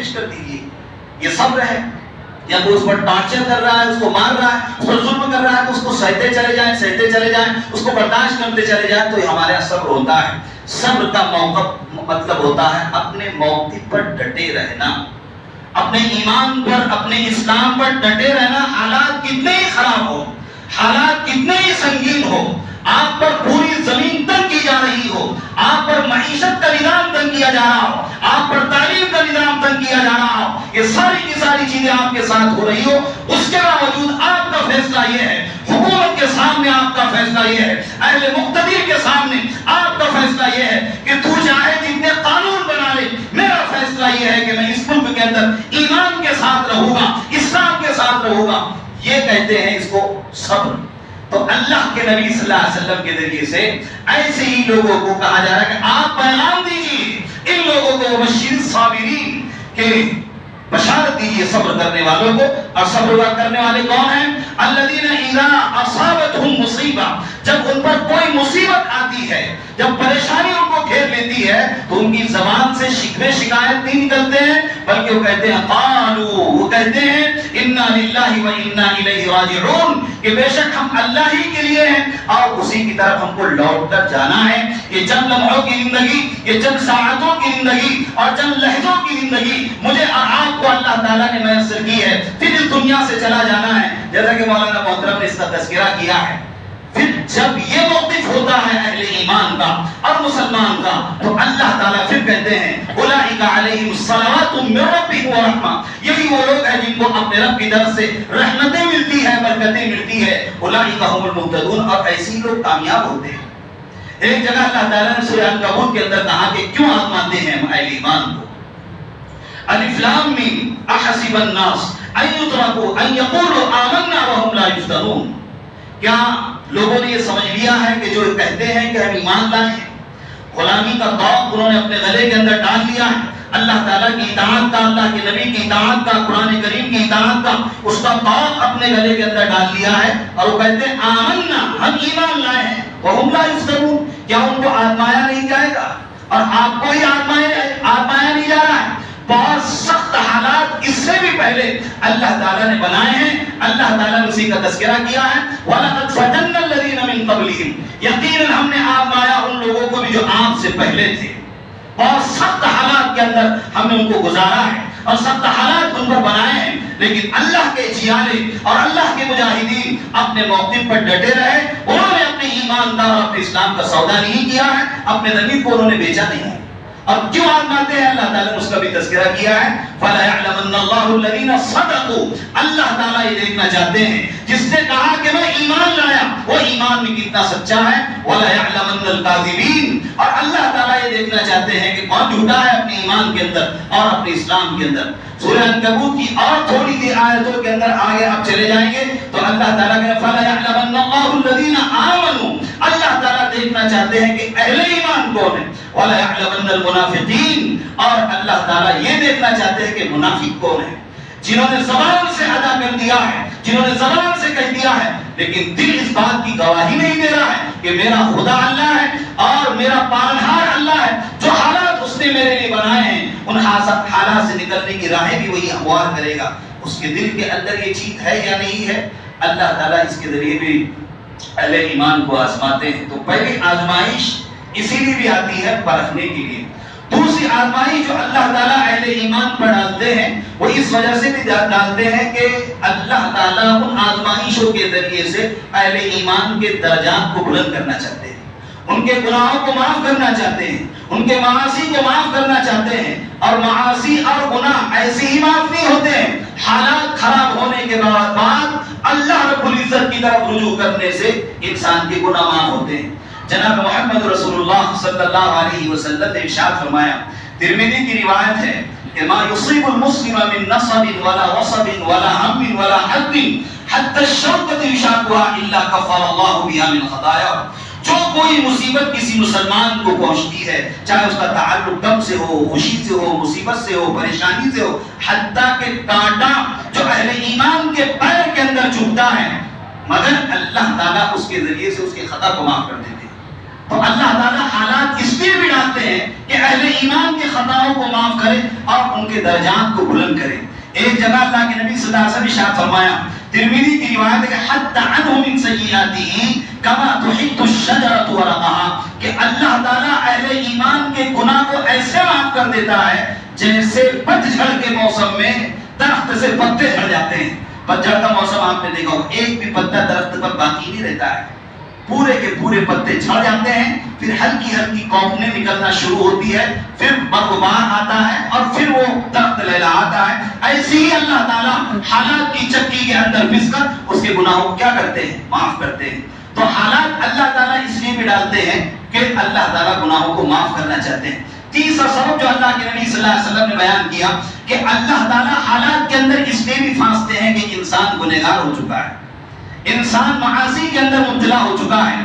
پیش کر دیجیے. یہ صبر ہے. یا کوئی اس پر ٹارچر کر رہا ہے, اس کو مار رہا ہے, اس پر ظلم کر رہا ہے, تو اس کو سہتے چلے جائیں, اس کو برداشت کرتے چلے جائیں, تو یہ ہمارے یہاں صبر ہوتا ہے. صبر کا موقف مطلب ہوتا ہے اپنے موقف پر ڈٹے رہنا, اپنے ایمان پر, اپنے اسلام پر ڈٹے رہنا. حالات کتنے ہی خراب ہو, حالات کتنے ہی سنگین ہو, آپ پر پوری زمین تنگ کی جا رہی ہو, آپ پر معیشت کا نظام تنگ کیا جا رہا ہو, آپ پر تعلیم کا نظام تنگ کیا جا رہا ہو, یہ ساری کی ساری چیزیں آپ کے ساتھ ہو رہی ہو, اس کے باوجود آپ کا فیصلہ یہ ہے, حکومت کے سامنے آپ کا فیصلہ یہ ہے, اہل مقتدر کے سامنے آپ کا فیصلہ یہ ہے کہ تو چاہے جتنے قانون بنا لے, میرا فیصلہ یہ ہے کہ میں اس ملک کے اندر ایمان کے ساتھ رہوں گا, اسلام کے ساتھ رہوں گا. یہ کہتے ہیں اس کو صبر. تو اللہ کے نبی صلی اللہ علیہ وسلم کے ذریعے سے ایسے ہی لوگوں کو کہا جا رہا ہے کہ آپ پیغام دیجیے ان لوگوں کو, بشیر الصابرین, کہ بشارت دیجیے صبر کرنے والوں کو. اور صبر کرنے والے کون ہیں؟ الذین اذا اصابتهم مصیبہ, جب ان پر کوئی مصیبت آتی ہے, جب پریشانی ان کو گھیر لیتی ہے, تو ان کی زبان سے شکوے شکایت نہیں نکلتے ہیں, بلکہ وہ کہتے ہیں قالوا, وہ کہتے ہیں انا للہ و انا الیہ راجعون, کہ بے شک ہم اللہ ہی کے لیے ہیں اور اسی کی طرف ہم کو لوٹ کر جانا ہے. یہ چند لمحوں کی زندگی, یہ چند ساعتوں کی زندگی اور چند لحظوں کی زندگی مجھے اور آپ کو اللہ تعالیٰ نے میسر کی ہے, پھر اس دنیا سے چلا جانا ہے. جیسا کہ مولانا محترم نے اس کا تذکرہ کیا ہے, پھر جب یہ موقف ہوتا ہے اہل ایمان کا اور مسلمان کا, تو اللہ تعالیٰ پھر کہتے ہیں اولئک علیہم الصلوات من ربہم ورحمہ, یہی وہ لوگ ہیں جن کو اپنے رب کی طرف سے رحمتیں ملتی ہے, برکتیں ملتی ہے. اولئک هم المهتدون, اور ایسے ہی لوگ کامیاب ہوتے ہیں. ایک جگہ اللہ تعالیٰ نے سورہ عنکبوت کے اندر کہا کہ کیوں آزماتے ہیں ہم اہل ایمان کو. الف لام میم احسب الناس ان یترکوا ان یقولوا آمنا وهم لا یفتنون, کیا لوگوں نے یہ سمجھ لیا ہے کہ جو کہتے ہیں کہ ہم ایمان لائے ہیں, غلامی کا طوق انہوں نے اپنے گلے کے اندر ڈال لیا ہے, اللہ تعالیٰ کی اطاعت کا, اللہ کے نبی کی اطاعت کا, قرآن کریم کی اطاعت کا, اس کا طوق اپنے گلے کے اندر ڈال لیا ہے, اور وہ کہتے ہیں آمنا, ہم ایمان لائے ہیں, وهم لا یفتنون, کیا ان کو آزمایا نہیں جائے گا؟ اور آپ کو ہی آزمایا نہیں جا رہا ہے. بہت سخت حالات اس سے بھی پہلے اللہ تعالیٰ نے بنائے ہیں, اللہ تعالیٰ نے اسی کا تذکرہ کیا ہے. وَلَقَدْ فَتَنَّا الَّذِينَ مِن قَبْلِهِمْ, یقیناً ہم نے آزمایا ان لوگوں کو بھی جو آپ سے پہلے تھے. بہت سخت حالات کے اندر ہم نے ان کو گزارا ہے اور سخت حالات ان پر بنائے ہیں, لیکن اللہ کے جیالے اور اللہ کے مجاہدین اپنے موقف پر ڈٹے رہے. انہوں نے اپنے ایمان کا اور اپنے اسلام کا سودا نہیں کیا ہے, اپنے نبی کو انہوں نے بیچا نہیں ہے. اور کیوں آزماتے ہیں اللہ تعالیٰ نے اس کا بھی تذکرہ کیا ہے. فَلَا يَعْلَمَنَّ اللَّهُ الَّذِينَ صَدَقُوا, اللہ تعالیٰ یہ دیکھنا چاہتے ہیں جس نے کہا کہ میں ایمان لایا, وہ ایمان میں کتنا سچا ہے. وَلَا يَعْلَمَنَّ الْكَاذِبِينَ, اور اللہ تعالیٰ یہ دیکھنا چاہتے ہیں کہ کون جھوٹا ہے اپنے ایمان کے اندر اور اپنے اسلام کے اندر. سورہ عنکبوت کی اور تھوڑی سی آیتوں کے اندر آگے آپ چلے جائیں گے تو اللہ تعالیٰ کہ فَلَا يَعْلَمَنَّ اللَّهُ الَّذِينَ آمَنُوا, اللہ تعالیٰ دیکھنا چاہتے ہیں کہ اہل ایمان کون ہے. وَلَا يَعْلَمَنَّ الْمُنَافِقِينَ, اور اللہ تعالیٰ یہ دیکھنا چاہتے ہیں کہ منافق کون ہے, جنہوں نے زبان سے ادا کر دیا ہے, جنہوں نے زبان سے کہہ دیا ہے, لیکن دل اس بات کی گواہی نہیں دے رہا ہے کہ میرا خدا اللہ ہے اور میرا پالنہار اللہ ہے. جو حالات اس نے میرے لیے بنائے ہیں ان حالات سے نکلنے کی راہیں بھی وہی ہموار کرے گا. اس کے دل کے اندر یہ چیز ہے یا نہیں ہے, اللہ تعالیٰ اس کے ذریعے بھی اہل ایمان کو آزماتے ہیں. تو پہلی آزمائش اسی لیے بھی آتی ہے پرکھنے کے لیے. دوسری آزمائش جو اللہ تعالیٰ اہل ایمان پر ڈالتے ہیں وہ اس وجہ سے بھی ڈالتے ہیں کہ اللہ تعالیٰ ان آزمائشوں کے ذریعے سے اہل ایمان کے درجات کو بلند کرنا چاہتے ہیں, ان کے گناہوں کو معاف کرنا چاہتے ہیں, ان کے معاصی کو معاف کرنا چاہتے ہیں. اور معاصی اور گناہ ایسے ہی معاف نہیں ہوتے ہیں, حالات خراب ہونے کے بعد اللہ رب العزت کی طرف رجوع کرنے سے انسان کے گناہ معاف ہوتے ہیں. جناب محمد رسول اللہ صلی اللہ علیہ وسلم نے ارشاد فرمایا, ترمذی کی روایت ہے کہ ما یصیب المسلم من نصب ولا وصب ولا هم ولا حد حتى الشوكة يشاكها الا كفر الله بها من خطاياه. جو کوئی مصیبت کسی مسلمان کو پہنچتی ہے, چاہے اس کا تعلق غم سے ہو, خوشی سے ہو, مصیبت سے ہو, پریشانی سے ہو, حتیٰ کہ کانٹا جو اہل ایمان کے پیر کے اندر چبھتا ہے, مگر اللہ تعالیٰ اس کے ذریعے سے اس کے خطا کو معاف کر دیتے ہیں. تو اللہ تعالیٰ حالات اس لیے بھی ڈالتے ہیں کہ اہل ایمان کے خطاؤں کو معاف کرے اور ان کے درجات کو بلند کرے۔ ایک جگہ اللہ کے نبی صلی اللہ علیہ وسلم نے ارشاد فرمایا، ترمذی کی روایت ہے کہ حَتَّ عَنْهُ مِنْ سَيِّئَاتِهِ كَمَا تُحِطُّ الشَّجَرَةُ وَرَقَهَا، کہ اللہ تعالیٰ اہل ایمان کے گناہ کو ایسے معاف کر دیتا ہے جیسے پتجھڑ کے موسم میں درخت سے پتے جھڑ جاتے ہیں۔ پتجھڑ کا موسم آپ نے دیکھا ہو، ایک بھی پتا درخت پر باقی نہیں رہتا ہے، پورے کے پورے پتے جھڑ جاتے ہیں، پھر ہلکی ہلکی کوپنے نکلنا شروع ہوتی ہے، پھر برگبار آتا ہے اور پھر وہ درخت لہلہاتا ہے۔ ایسے ہی اللہ تعالیٰ حالات کی چکی کے اندر پھنس کر اس کے گناہوں کو کیا کرتے ہیں؟ معاف کرتے ہیں۔ تو حالات اللہ تعالیٰ اس لیے بھی ڈالتے ہیں کہ اللہ تعالیٰ گناہوں کو معاف کرنا چاہتے ہیں۔ تیسرا سبب جو اللہ کے نبی صلی اللہ علیہ وسلم نے بیان کیا کہ اللہ تعالیٰ حالات کے اندر اس لیے بھی پھانستے ہیں کہ انسان گنہگار ہو چکا ہے، انسان معاصی کے اندر مبتلا ہو چکا ہے،